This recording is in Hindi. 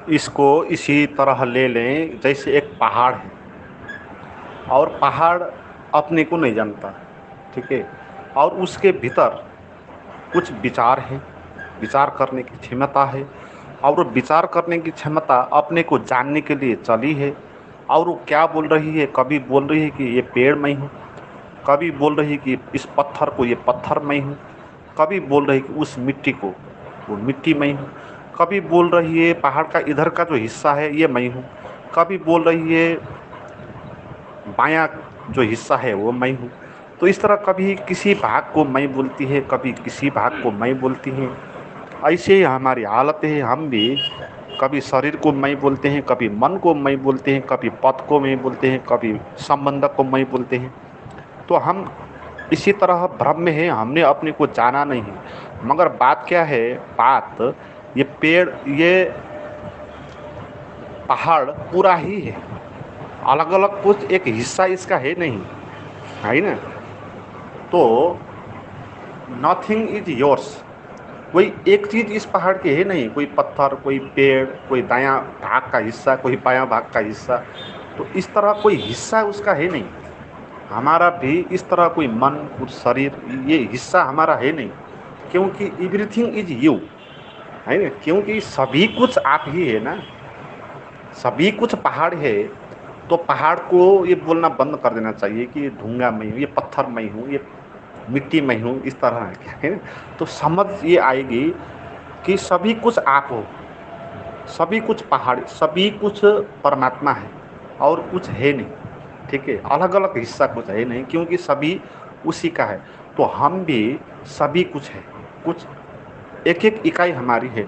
इसको इसी तरह ले लें जैसे एक पहाड़ है और पहाड़ अपने को नहीं जानता, ठीक है, और उसके भीतर कुछ विचार हैं, विचार करने की क्षमता है, और वो विचार करने की क्षमता अपने को जानने के लिए चली है। और वो क्या बोल रही है, कभी बोल रही है कि ये पेड़ मैं हूँ, कभी बोल रही है कि इस पत्थर को ये पत्थर मैं हूँ, कभी बोल रही है कि उस मिट्टी को वो मिट्टी मैं हूँ, कभी बोल रही है पहाड़ का इधर का जो हिस्सा है ये मैं हूँ, कभी बोल रही है बायां जो हिस्सा है वो मैं हूँ। तो इस तरह कभी किसी भाग को मैं बोलती है, कभी किसी भाग को मैं बोलती हैं। ऐसे ही हमारी हालत है, हम भी कभी शरीर को मैं बोलते हैं, कभी मन को मैं बोलते हैं, कभी पद को मैं बोलते हैं, कभी संबंध को मैं बोलते हैं। तो हम इसी तरह भ्रम में हैं, हमने अपने को जाना नहीं है। मगर बात क्या है, बात ये पेड़ ये पहाड़ पूरा ही है, अलग अलग कुछ एक हिस्सा इसका है नहीं, है ना। तो नथिंग इज योर्स, कोई एक चीज़ इस पहाड़ की है नहीं, कोई पत्थर, कोई पेड़, कोई दायां भाग का हिस्सा, कोई बायां भाग का हिस्सा। तो इस तरह कोई हिस्सा उसका है नहीं। हमारा भी इस तरह कोई मन, कुछ शरीर, ये हिस्सा हमारा है नहीं, क्योंकि एवरीथिंग इज यू, है ना, क्योंकि सभी कुछ आप ही है ना, सभी कुछ पहाड़ है। तो पहाड़ को ये बोलना बंद कर देना चाहिए कि ये ढूंगा मैं हूँ, ये पत्थर मैं हूँ, ये मिट्टी मैं हूँ, इस तरह है ना। तो समझ ये आएगी कि सभी कुछ आप हो, सभी कुछ पहाड़, सभी कुछ परमात्मा है, और कुछ है नहीं, ठीक है, अलग अलग हिस्सा कुछ है नहीं, क्योंकि सभी उसी का है। तो हम भी सभी कुछ है, कुछ एक एक इकाई हमारी है।